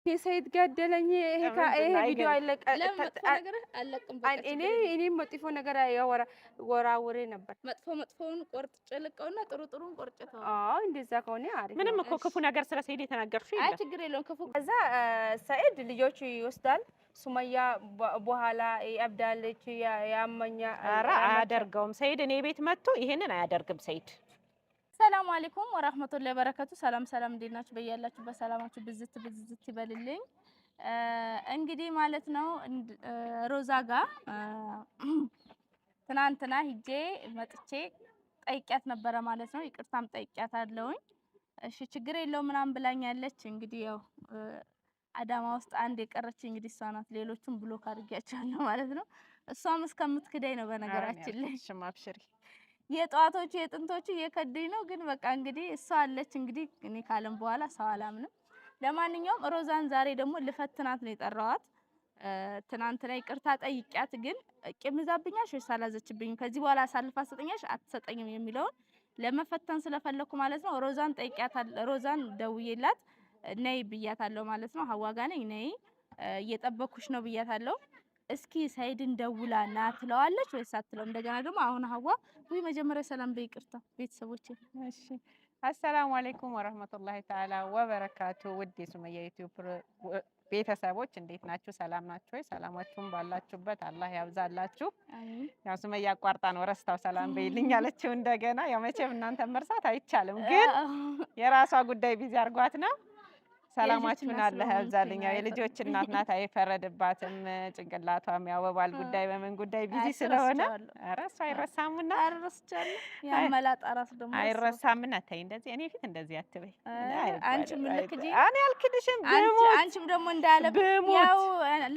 የሰይድ ገደለኝ ይሄ ቪዲዮ አይለቀ እኔ መጥፎ ነገር ወራውሬ ነበር። መጥፎውን ቆርጬ ልቀውና ጥሩን ቆርጬ ተው። አዎ እንደዛ ከሆነ አሪፍ። ምንም እኮ ክፉ ነገር ስለ ሰይድ የተናገርሽው የለም። አይ ችግር የለውም ክፉ። ከዛ ሰይድ ልጆቹ ይወስዳል። ሱመያ በኋላ ያብዳለች ያመኛ። ኧረ አያደርገውም ሰይድ። እኔ ቤት መጥቶ ይሄንን አያደርግም ሰይድ። ሰላም አለይኩም ወራህመቱላሂ ወበረካቱ። ሰላም እንዴት ናችሁ? በያላችሁ በሰላማችሁ ብዝት ይበልልኝ። እንግዲህ ማለት ነው ሮዛ ጋር ትናንትና ሂጄ መጥቼ ጠይቂያት ነበረ ማለት ነው። ይቅርታም ጠይቂያት አለውኝ። እሺ ችግር የለውም ምናምን ብላኛለች። እንግዲህ ያው አዳማ ውስጥ አንድ የቀረች እንግዲህ እሷ ናት። ሌሎቹም ብሎክ አድርጊያቸዋለሁ ማለት ነው። እሷም እስከምትክደኝ ነው በነገራችን ላይ። አብሽሪ የጧቶቹ የጥንቶቹ እየከደኝ ነው። ግን በቃ እንግዲህ እሷ አለች። እንግዲህ እኔ ካለም በኋላ ሰው አላምንም። ለማንኛውም ሮዛን ዛሬ ደግሞ ልፈትናት ነው የጠራዋት። ትናንትና ይቅርታ ጠይቂያት ግን ቂም ይዛብኛል ወይስ አላዘችብኝም፣ ከዚህ በኋላ አሳልፋ ሰጠኛሽ አትሰጠኝም የሚለውን ለመፈተን ስለፈለኩ ማለት ነው። ሮዛን ጠይቂያታለሁ። ሮዛን ደውዬላት ነይ ብያታለሁ ማለት ነው። ሀዋ ጋር ነኝ ነይ እየጠበኩሽ ነው ብያታለሁ። እስኪ ሰይድን ደውላ ና ትለዋለች ወይስ አትለው? እንደገና ደግሞ አሁን ሀዋ ወይ መጀመሪያ ሰላም በይቅርታ ቤተሰቦቼ። እሺ አሰላሙ አለይኩም ወራህመቱላሂ ተዓላ ወበረካቱ። ውድ የሱመያ ዩቲዩብ ቤተሰቦች እንዴት ናችሁ? ሰላም ናችሁ ወይ? ሰላማችሁን ባላችሁበት አላህ ያብዛላችሁ። ያው ሱመያ አቋርጣ ነው ረስታው ሰላም በይልኝ ያለችው። እንደገና ያው መቼም እናንተ መርሳት አይቻልም፣ ግን የራሷ ጉዳይ ቢዚ አርጓት ነው። ሰላማችሁን አላህ ያብዛልኝ። ያው የልጆች እናት ናት፣ አይፈረድባትም። ጭንቅላቷም ያው በባል ጉዳይ በምን ጉዳይ ቢዚ ስለሆነ ራሱ አይረሳምና አረስቻለሁ። ያመላጣ ራስ ደግሞ አይረሳምና ተይ እንደዚህ እኔ ፊት እንደዚህ አትበይ። አንቺም ልክጂ እኔ አልክድሽም። አንቺም ደግሞ እንዳለ ያው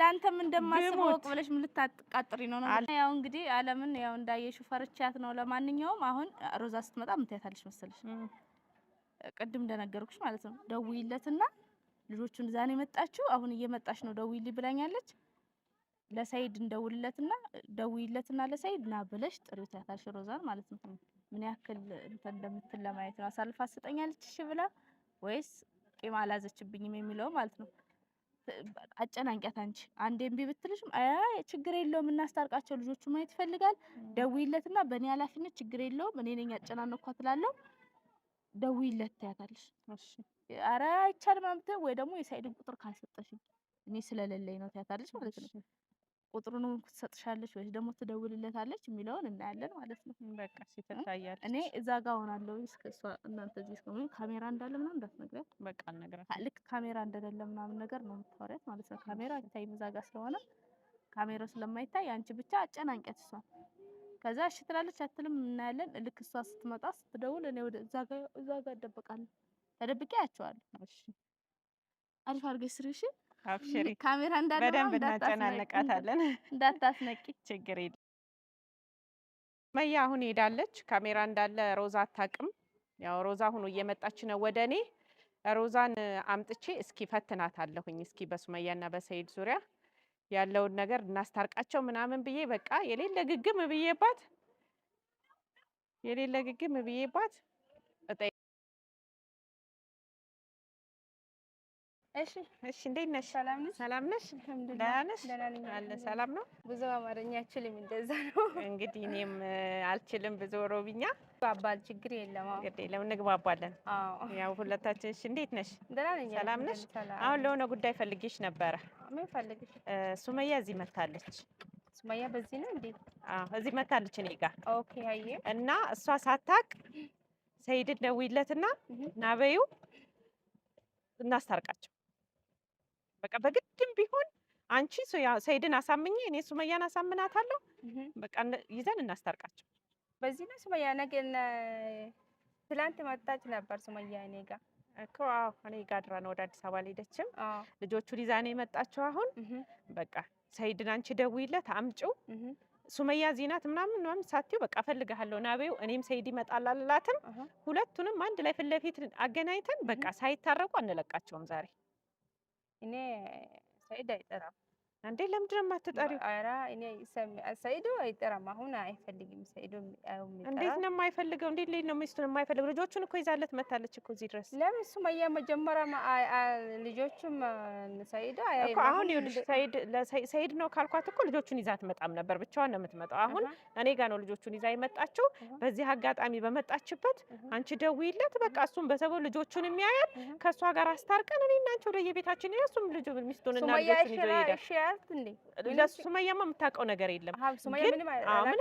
ላንተም እንደማስበው ብለሽ ምን ልታቃጥሪ ነው? ያው እንግዲህ አለምን ያው እንዳየሽው ፈርቻት ነው። ለማንኛውም አሁን ሮዛ ስትመጣ ምን ታያታለሽ መሰለሽ? ቅድም እንደነገርኩሽ ማለት ነው ደውይለትና ልጆቹን ዛኔ መጣችሁ አሁን እየመጣች ነው ደውይልኝ ብላኛለች። ለሰይድ ደውይለትና ለሰይድ ና ብለሽ ጥሪው ታያታለሽ ሮዛን ማለት ነው። ምን ያክል እንትን እንደምትል ለማየት ነው። አሳልፋ አሰጠኛለች እሺ ብላ ወይስ ቂም አላዘችብኝም የሚለው ማለት ነው። አጨናንቂያት አንቺ አንዴ እምቢ ብትልሽም አይ ችግር የለውም እናስታርቃቸው ልጆቹ ማየት ይፈልጋል። ደውይለትና በእኔ ኃላፊነት ችግር የለውም እኔ ነኝ ያጨናነኳት እላለሁ። ደውይለት ታያታለሽ። እሺ ኧረ አይቻልም አምጥተህ ወይ ደግሞ የሰይድን ቁጥር ካልሰጠሽኝ እኔ ስለሌለኝ ነው ታያታለሽ ማለት ነው። ቁጥሩን ትሰጥሻለች ወይስ ደግሞ ትደውልለታለች የሚለውን እናያለን ማለት ነው። በቃ ሲተታያለች እኔ እዛ ጋር ሆናለሁ። እስከሷ እናንተ እዚህ እስከምን ካሜራ እንዳለ ምናምን እንዳትነግሪያት። በቃ አልነግራት። ልክ ካሜራ እንደሌለ ምናምን ነገር ነው የምታወሪያት ማለት ነው። ካሜራ አይታይም እዛ ጋር ስለሆነ ካሜራው ስለማይታይ አንቺ ብቻ አጨናንቂያት እሷን። ከዛ እሺ ትላለች አትልም እናያለን። ልክ እሷ ስትመጣ ስትደውል እኔ ወደ እዛ ጋር እደበቃለሁ። ተደብቄ አያቸዋለሁ። እሺ አሪፍ አድርገሽ ስሪ። እሺ አብሽሪ። ካሜራ እንዳለ በደንብ እናጨናንቃታለን። እንዳታስነቂ ችግር የለም። ሱመያ አሁን ሄዳለች። ካሜራ እንዳለ ሮዛ አታውቅም። ያው ሮዛ አሁን እየመጣች ነው ወደ እኔ። ሮዛን አምጥቼ እስኪ ፈትናታለሁኝ። እስኪ በሱመያና በሰይድ ዙሪያ ያለውን ነገር እናስታርቃቸው ምናምን ብዬ በቃ የሌለ ግግም ብዬባት እሺ እንዴት ነሽ? ሰላም ነሽ? ደህና ነሽ? አለ ሰላም ነው። ብዙ አማርኛ አልችልም እንደዛ ነው እንግዲህ እኔም አልችልም ብዙ ኦሮምኛ። ባባል ችግር የለም። ለምን እንግባባለን? ያው ሁለታችን። እሺ እንዴት ነሽ? ደህና ነኝ። ሰላም ነሽ? አሁን ለሆነ ጉዳይ ፈልጌሽ ነበረ። ምን ፈልግሽ? ሱመያ እዚህ መታለች። ሱመያ በዚህ ነው እንዴ? እዚህ መታለች እኔ ጋር። ኦኬ አየ እና እሷ ሳታቅ ሰይድን ደውይለትና ና በይው እናስታርቃቸው። በቃ በግድም ቢሆን አንቺ ሰይድን አሳምኜ እኔ ሱመያን አሳምናታለሁ። በቃ ይዘን እናስታርቃቸው። በዚህ ነው ሱመያ ነገ ትላንት መጣች ነበር ሱመያ እኔ ጋር እኮ። እኔ ጋር አድራ ነው ወደ አዲስ አበባ አልሄደችም። ልጆቹን ይዛ ነው የመጣችው አሁን። በቃ ሰይድን አንቺ ደውይለት አምጪው። ሱመያ ዚናት ምናምን ሳትዩ በቃ እፈልግሃለሁ ና በይው። እኔም ሰይድ ይመጣል አላላትም። ሁለቱንም አንድ ላይ ፊት ለፊት አገናኝተን በቃ ሳይታረቁ አንለቃቸውም ዛሬ። እኔ ሰይድ አይጠራም እንዴ ለምንድን ነው የማትጠሪው? ኧረ እኔ ሰይዶ አይጠራም። አሁን አይፈልግም ሰይዶ እንዴት ነው የማይፈልገው? እንዴት ነው ሚስቱን የማይፈልገው? ልጆቹን እኮ ይዛለት መታለች እኮ እዚህ ድረስ። ለምን ሱመያ መጀመሪያ ልጆቹም ሰይዶ እኮ አሁን ይኸውልሽ ሰይድ ነው ካልኳት እኮ ልጆቹን ይዛ አትመጣም ነበር፣ ብቻዋን ነው የምትመጣው። አሁን እኔ ጋር ነው ልጆቹን ይዛ የመጣችው። በዚህ አጋጣሚ በመጣችበት አንቺ ደውይለት በቃ፣ እሱም በሰበብ ልጆቹን የሚያያል ከእሷ ጋር አስታርቀን እኔ እና አንቺ ወደ የቤታችን እሱም ሚስቱን እና ልጆቹን ይዞ ይሄዳል። ሱመያማ የምታውቀው ነገር የለም። ምንም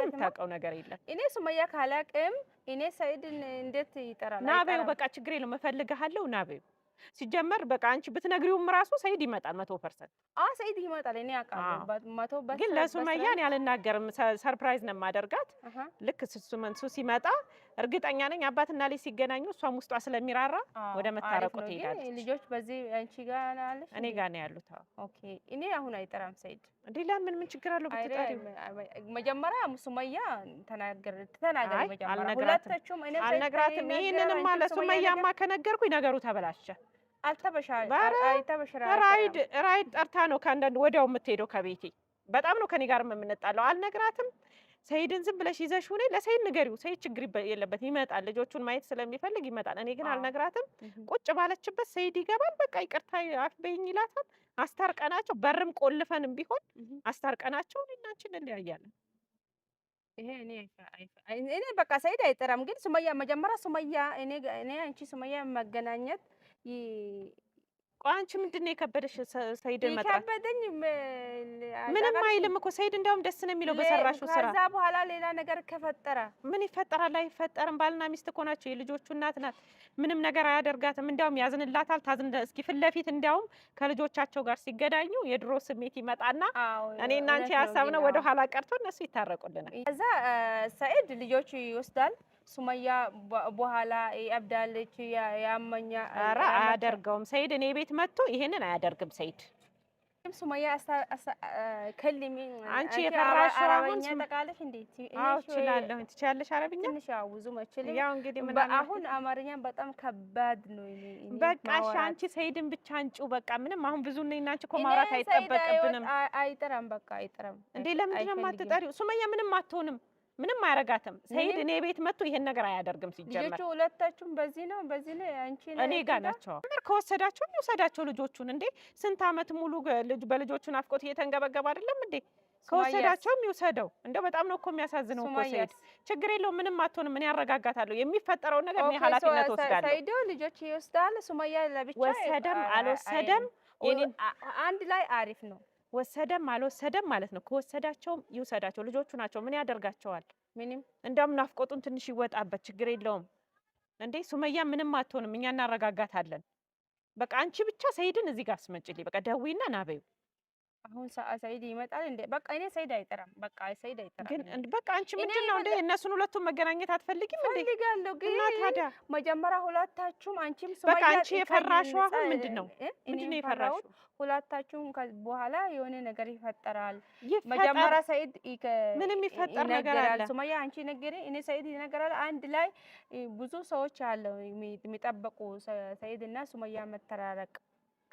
የምታውቀው ነገር የለም። እኔ ሱመያ ካላቅም እኔ ሰይድን እንዴት ይጠራል? ና በይው በቃ ችግር የለውም እፈልግሃለሁ ና በይው። ሲጀመር በቃ አንቺ ብትነግሪውም ራሱ ሰይድ ይመጣል 100%። ሰይድ ይመጣል። እኔ አውቃለሁ 100%። ግን ለሱመያ እኔ አልናገርም፣ ሰርፕራይዝ ነው የማደርጋት። ልክ እሱ ሲመጣ እርግጠኛ ነኝ አባትና ልጅ ሲገናኙ እሷም ውስጧ ስለሚራራ ወደ መታረቁ ትሄዳለች። ልጆች በዚህ አንቺ ጋር አለሽ? እኔ ጋር ነው ያሉት። ኦኬ። እኔ አሁን አይጠራም ሰይድ። እንዴ ለምን? ምን ችግር አለው ብትጠሪው? መጀመሪያ ሱመያ ተናገር መጀመሪያ ሁለታችሁም። እኔ አልነግራትም። ይሄንንም ማለት ሱመያማ ከነገርኩኝ ነገሩ ተበላሸ። ራይድ ጠርታ ነው ከአንዳንድ ወዲያው የምትሄደው ከቤቴ። በጣም ነው ከኔ ጋር የምንጣለው። አልነግራትም። ሰይድን ዝም ብለሽ ይዘሽ ሁኔ ለሰይድ ንገሪው። ሰይድ ችግር የለበት ይመጣል፣ ልጆቹን ማየት ስለሚፈልግ ይመጣል። እኔ ግን አልነግራትም። ቁጭ ባለችበት ሰይድ ይገባል። በቃ ይቅርታ አፍበይኝ ይላታል። አስታርቀናቸው በርም ቆልፈንም ቢሆን አስታርቀናቸው እኔና አንቺ እንለያያለን። እኔ በቃ ሰይድ አይጠራም። ግን ሱመያ መጀመሪያ ሱመያ እኔ አንቺ ሱመያ መገናኘት አንቺ ምንድን ነው የከበደሽ? ሰይድን መጥራት የከበደኝ ምንም አይልም እኮ ሰይድ እንደውም ደስ ነው የሚለው በሰራሽው ስራ። ከዛ በኋላ ሌላ ነገር ከፈጠረ ምን ይፈጠራል? አይፈጠርም። ባልና ሚስት እኮ ናቸው። የልጆቹ እናት ናት። ምንም ነገር አያደርጋትም። እንደውም ያዝንላታል። እስኪ ፊት ለፊት እንደውም ከልጆቻቸው ጋር ሲገናኙ የድሮ ስሜት ይመጣና እኔና አንቺ ያሳብነው ወደ ኋላ ቀርቶ እነሱ ይታረቁልናል። ከዛ ሰይድ ልጆቹ ይወስዳል። ሱመያ በኋላ ያብዳለች፣ ያመኛ። ኧረ አያደርገውም ሰይድ። እኔ ቤት መጥቶ ይሄንን አያደርግም ሰይድ። ሱመያ ከልሚ አንቺ የፈራሽው አረብኛ ተቃለሽ እንዴ? አዎ እችላለሁ። ትችያለሽ አረብኛ? ትንሽ ብዙ መችል። ያው እንግዲህ ምን አሁን አማርኛ በጣም ከባድ ነው። በቃ እሺ አንቺ ሰይድን ብቻ አንቺው በቃ ምንም አሁን ብዙ ነኝ እና አንቺ እኮ ማውራት አይጠበቅብንም። አይጠራም በቃ አይጠራም። እንዴ ለምንድን ነው የማትጠሪው? ሱመያ ምንም አትሆንም። ምንም አያረጋትም። ሰይድ እኔ ቤት መጥቶ ይሄን ነገር አያደርግም። ሲጀመር ልጆቹ ሁለታችሁም በዚህ ነው አንቺ እኔ ጋር ናቸው። ከወሰዳቸው ይወሰዳቸው ልጆቹን። እንዴ ስንት አመት ሙሉ በልጆቹ ናፍቆት እየተንገበገበ አይደለም እንዴ? ከወሰዳቸውም ይውሰደው። እንደው በጣም ነው እኮ የሚያሳዝነው እኮ ሰይድ። ችግር የለውም ምንም አትሆንም። ምን ያረጋጋታለሁ? የሚፈጠረውን ነገር እኔ ኃላፊነት ወስዳለሁ። ሰይድ ልጆች ይወስዳል። ሱመያ ለብቻ ወሰደም አልወሰደም አንድ ላይ አሪፍ ነው። ወሰደም አልወሰደም ማለት ነው። ከወሰዳቸውም ይውሰዳቸው። ልጆቹ ናቸው። ምን ያደርጋቸዋል? ምንም። እንደውም ናፍቆቱን ትንሽ ይወጣበት። ችግር የለውም እንዴ ሱመያ ምንም አትሆንም። እኛ እናረጋጋታለን። በቃ አንቺ ብቻ ሰይድን እዚህ ጋር አስመጭልኝ። በቃ ደዊና ናበዩ። አሁን ሰይድ ይመጣል እንዴ? በቃ እኔ ሰይድ አይጠራም። በቃ ሰይድ አይጠራም። ግን በቃ አንቺ ምንድነው እንዴ እነሱን ሁለቱን መገናኘት አትፈልጊም እንዴ? ፈልጋለሁ ግን ታዲያ መጀመሪያ ሁለታችሁም አንቺም ሱመያ በቃ አንቺ የፈራሽው አሁን ምንድነው የፈራሽው? ሁለታችሁም በኋላ የሆነ ነገር ይፈጠራል። መጀመሪያ ሰይድ ምንም ይፈጠር ነገር አለ። ሱመያ አንቺ ነገሪ፣ እኔ ሰይድ ይነገራል። አንድ ላይ ብዙ ሰዎች አለው የሚጠበቁ ሰይድ እና ሱመያ መተራረቅ።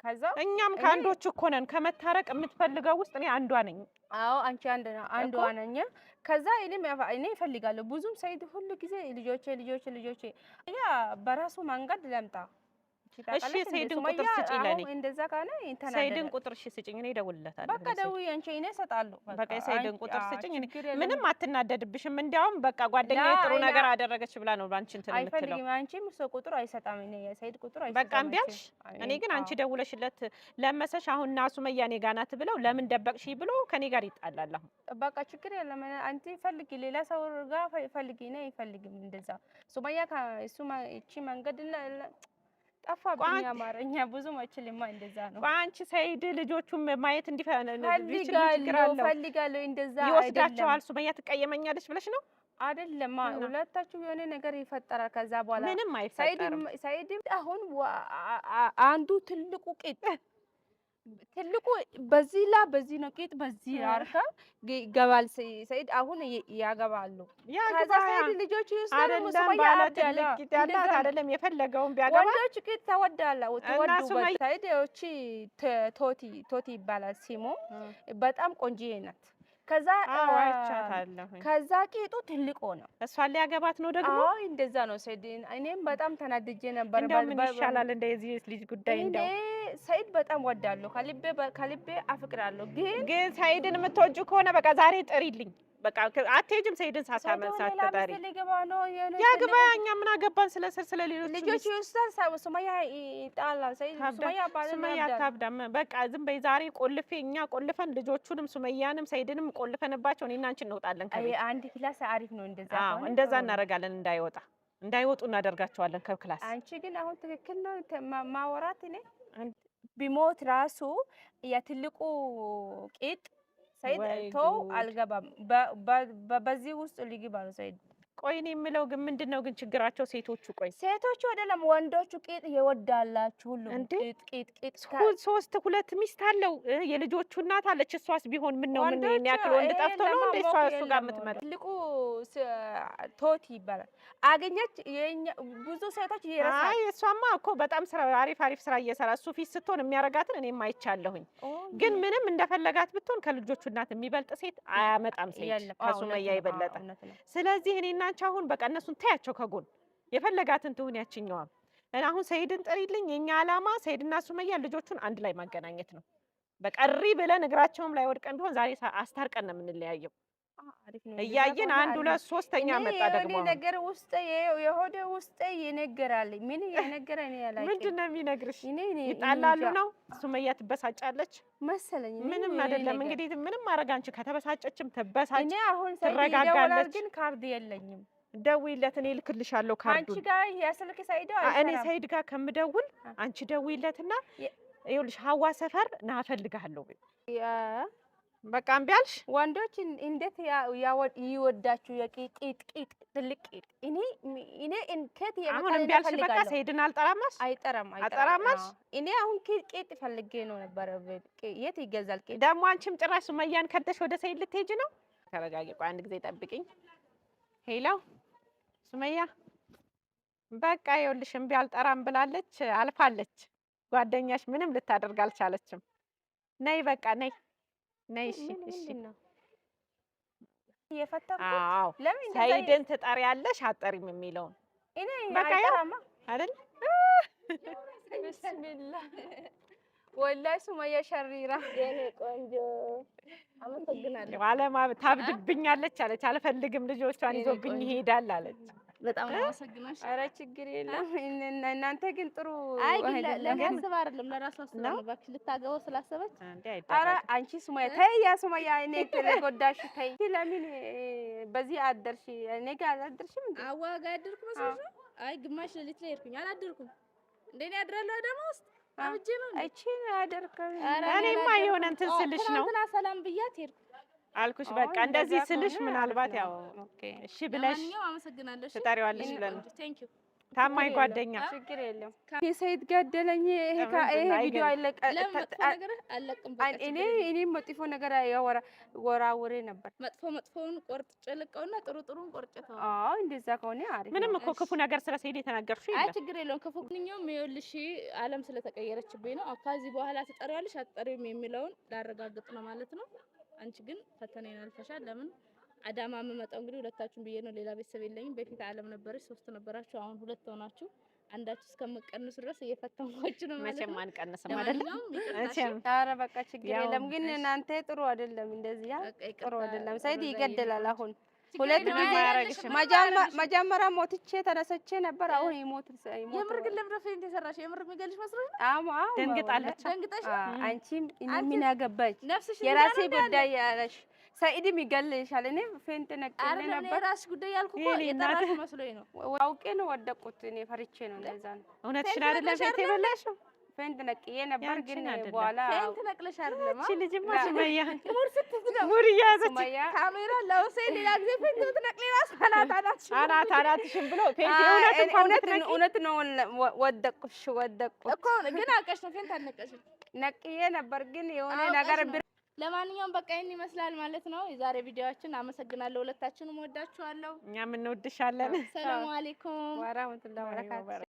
ከዛ እኛም ከአንዶቹ እኮ ነን። ከመታረቅ የምትፈልገው ውስጥ እኔ አንዷ ነኝ። አዎ አንቺ አንዷ ነኝ። ከዛ እኔ እፈልጋለሁ ብዙም ሰይድ ሁሉ ጊዜ ልጆቼ ያ በራሱ መንገድ ለምጣ። እሺ ሰይድን ቁጥር ስጪኝ ለኔ። እንደዛ ካለ እንተና ሰይድን ቁጥር እሺ ስጪኝ፣ እኔ እደውልለታለሁ። በቃ ደውይ አንቺ፣ እኔ እሰጣለሁ። በቃ ሰይድን ቁጥር ስጪኝ። ምንም አትናደድብሽም። እንዲያውም በቃ ጓደኛዬ ጥሩ ነገር አደረገች ብላ ነው ባንቺ እንትን የምትለው። አይፈልግም። አንቺም ሰው ቁጥር አይሰጣም። እኔ የሰይድ ቁጥር አይሰጣም። በቃ እምቢ አልሽ። እኔ ግን አንቺ ደውለሽለት ለመሰሽ አሁን እና ሱመያ እኔ ጋር ናት ብለው ለምን ደበቅሽ ብሎ ከኔ ጋር ይጣላል። አሁን በቃ ችግር የለም። አንቺ ፈልጊ፣ ሌላ ሰው ጋር ፈልጊ። እኔ አይፈልግም እንደዛ። ሱመያ እሱ እቺ መንገድ ጠፋብኝ። አማርኛ ብዙ መችልማ እንደዛ ነው። አንቺ ሰይድ ልጆቹም ማየት ፈልጋለሁ እንደዛ ይወስዳቸዋል። ሱመያ ትቀየመኛለች ብለሽ ነው አይደለም? ሁለታችሁ የሆነ ነገር ይፈጠራል። ከዛ በኋላ ምንም አይፈጠርም። ሰይድ አሁን አንዱ ትልቁ ቂጥ ትልቁ በዚህ ላ በዚህ ነው ቂጥ በዚህ አርካ ገባል። ሰይድ አሁን ያገባሉ። ከዛ ሰይድ ልጆች ይወስዳሉ። ሱመያ አብዳላ ቂጥ ያላት አይደለም የፈለገውን ቢያገባ ወንዶች ቂጥ ተወዳላ ተወዱበት። ሰይድ እቺ ቶቲ ይባላል ሲሞ በጣም ቆንጆዬ ናት። ከዛ ቂጡ ትልቅ ሆነ። እሷን ሊያገባት ነው ደግሞ። አይ እንደዛ ነው ሰይድ። እኔም በጣም ተናድጄ ነበር። እንደው ምን ይሻላል እንደዚህ ልጅ ጉዳይ እንደው ሰይድ በጣም ወዳለሁ፣ ከልቤ አፍቅራለሁ። ግን ሰይድን የምትወጁ ከሆነ በቃ ዛሬ ጥሪልኝ። በቃ አትሄጂም ሰይድን ሳትጠሪ ያግባ። እኛ ምን አገባን ስለ ሌሎች ልጆች ይወስዳል። ሱመያ ይጣላል። ሱመያ አታብዳም። በቃ ዝም በይ ዛሬ ቆልፌ እኛ ቆልፈን ልጆቹንም ሱመያንም ሰይድንም ቆልፈንባቸው እኔና አንቺ እንወጣለን ከቤት። አንድ ክላስ አሪፍ ነው። እንደዛ እናደርጋለን። እንዳይወጡ እናደርጋቸዋለን ከክላስ። አንቺ ግን አሁን ትክክል ነው ማወራት። እኔ ቢሞት ራሱ የትልቁ ቂጥ ሰይድ ተው አልገባም። በዚህ ውስጥ ሊገባ ነው ሰይድ። ቆይ እኔ የምለው ግን ምንድነው ግን ችግራቸው? ሴቶቹ አይደለም ወንዶቹ ቂጥ ይወዳላችሁ። ሁሉም ቂጥ ሁለት ሚስት አለው። የልጆቹ እናት አለች። እሷስ ቢሆን ምን ነው ያክል ወንድ ጠፍቶ ነው እንዴ እሱ ጋር የምትመጣ? ትልቁ ቶቲ ይባላል። አገኘች ብዙ ሴቶች ይረሳል። አይ እሷማ እኮ በጣም አሪፍ ስራ እየሰራ እሱ ፊት ስትሆን የሚያረጋትን እኔም አይቻለሁኝ። ግን ምንም እንደፈለጋት ብትሆን ከልጆቹ እናት የሚበልጥ ሴት አያመጣም ሰይድ ከሱመያ ይበለጠ። ስለዚህ እኔና አንቺ አሁን በቃ እነሱን ታያቸው ከጎን የፈለጋትን ትሁን ያችኛዋም። አሁን ሰይድን ጥሪልኝ። የኛ አላማ ሰይድና ሱመያ ልጆቹን አንድ ላይ ማገናኘት ነው። በቃ እሪ ብለን እግራቸውም ላይ ወድቀን ቢሆን ዛሬ አስታርቀን ነው የምንለያየው። እያየን አንድ ሁለት ሶስተኛ መጣ ደግሞ ነገር ውስጥ የሆደ ውስጥ ይነገራል። ምን የነገረ እኔ ያላቂ ምንድነው የሚነግርሽ? ይጣላሉ ነው ሱመያ ትበሳጫለች መሰለኝ። ምንም አይደለም እንግዲህ ምንም ማድረግ አንቺ ከተበሳጨችም ትበሳጭ። እኔ አሁን ትረጋጋለች። ግን ካርድ የለኝም። ደውይለት፣ እኔ ልክልሻለሁ ካርዱን። አንቺ ጋር ያስልክ ሰይድ እኔ ሰይድ ጋር ከምደውል አንቺ ደውይለትና ይኸውልሽ ሀዋ ሰፈር ና እፈልግሃለሁ። በቃ እምቢ አልሽ? ወንዶች እንዴት ይወዳችሁ የቂጥ ትልቅ ቂጥ። እኔ እንከት አሁን እምቢ አልሽ? በቃ ሰይድን አልጠራማሽ? አይጠራማሽ? እኔ አሁን ቂጥ ፈልጌ ነው ነበር። የት ይገዛል ቂጥ ደግሞ? አንቺም ጭራሽ ሱመያን ከደሽ ወደ ሰይድ ልትሄጂ ነው? ተረጋጊ፣ ቆይ አንድ ጊዜ ጠብቂኝ። ሄሎ ሱመያ፣ በቃ ይኸውልሽ እምቢ አልጠራም ብላለች፣ አልፋለች። ጓደኛሽ ምንም ልታደርግ አልቻለችም። ነይ በቃ ነይ። እሺ የፈተኩት ለምን ሰይድን ትጠሪያለሽ አትጠሪም የሚለውን እኔ በቃ አይጠራማ አይደል? ቢስሚላህ ወላሂ ሱመያ ሸሪራ የኔ ቆንጆ አመሰግናለሁ። አለማ ታብድብኛለች አለች። አልፈልግም ልጆቿን ይዞብኝ ይሄዳል አለች። በጣም አመሰግናለሁ። ኧረ ችግር የለም። እናንተ ግን ጥሩ ለማስብ አይደለም ለራሷ ነው ባክሽ ልታገባው ስላሰበች። ኧረ አንቺ ሱመያ ተይ፣ ያ ሱመያ እኔ ተጎዳሽ ተይ። ለምን በዚህ አደርሽ? እኔ ጋር አላደርሽም እንዴ? አዋጋ አደርኩ መስሎሽ? አይ ግማሽ ሌሊት ላይ ሄድኩኝ። አላደርኩም እንደኔ አድራለሁ ደግሞ ውስጥ አብጄ ነው እቺ አደርከኝ። እኔማ የሆነ እንትን ስልሽ ነው ሰላም ብያት ሄድኩ አልኩሽ። በቃ እንደዚህ ስልሽ ምናልባት ያው እሺ ብለሽ ትጠሪዋለሽ ብለን ቴንክ ዩ ታማኝ ጓደኛ። ችግር የለም። የሰይድ ገደለኝ ይሄ ቪዲዮ እኔ መጥፎ ነገር ወራውሬ ነበር። መጥፎውን ቆርጬ ልቀውና ጥሩን ቆርጬ ተው። እንደዛ ከሆነ አሪፍ። ምንም እኮ ክፉ ነገር ስለ ሰይድ የተናገርሽው የለም። አይ ችግር የለውም። ክፉ ግንኙም ይኸውልሽ ዓለም ስለተቀየረችብኝ ነው። ከዚህ በኋላ ትጠሪዋለሽ አትጠሪውም የሚለውን ላረጋግጥ ነው ማለት ነው። አንቺ ግን ፈተናዬን አልፈሻል። ለምን አዳማ የምመጣው እንግዲህ ሁለታችሁን ብዬ ነው። ሌላ ቤተሰብ የለኝም። በፊት ዓለም ነበረች 3 ነበራችሁ፣ አሁን 2 ሆናችሁ። አንዳችሁ እስከምትቀንሱ ድረስ እየፈተንኳችሁ ነው ማለት ነው። መቼም አንቀንስም አይደለም። ኧረ በቃ ችግር የለም። ግን እናንተ ጥሩ አይደለም፣ እንደዚህ ጥሩ አይደለም። ሰይድ ይገደላል። አሁን 2 ጊዜ መጀመሪያ ሞትቼ ተነስቼ ነበር። አሁን ይሞት። የምር ግን ለምን ፈንት ተሰራሽ? የምር የሚገልሽ መስሎሽ? ደንግጣለች። አንቺም ምን ያገባች የራሴ ጉዳይ ያለሽ ሰይድም ይገልሻል። እኔ ፌንት ነቅኔ ነበር። የራስሽ ጉዳይ ያልኩ እኮ የጠራሽ መስሎኝ ነው። አውቄ ነው ወደቁት። እኔ ፈርቼ ነው። እንደዛ ነው። እውነትሽን አይደለም ፌንት የበላሽው? ፌንት ነቅዬ ነበር ግን በኋላ ፌንት ነቅለሽ አይደለም። እቺ ልጅማ ሱመያ ሙር ስትዝደው ሙር ያዘች ካሜራ ለውሰይ ሌላ ጊዜ ፌንት ትነቅሊ ራስ አናትሽን ብሎ ፌንት እውነት ነው ወደቁሽ እኮ ግን አውቀሽ ነው ፌንት አልነቀሽም። ነቅዬ ነበር ግን የሆነ ነገር ለማንኛውም በቃ ይሄን ይመስላል ማለት ነው የዛሬ ቪዲዮአችን። አመሰግናለሁ። ሁለታችሁንም ወዳችኋለሁ። እኛም እንወድሻለን። ሰላም አለይኩም ወራህመቱላሂ ወበረካቱ።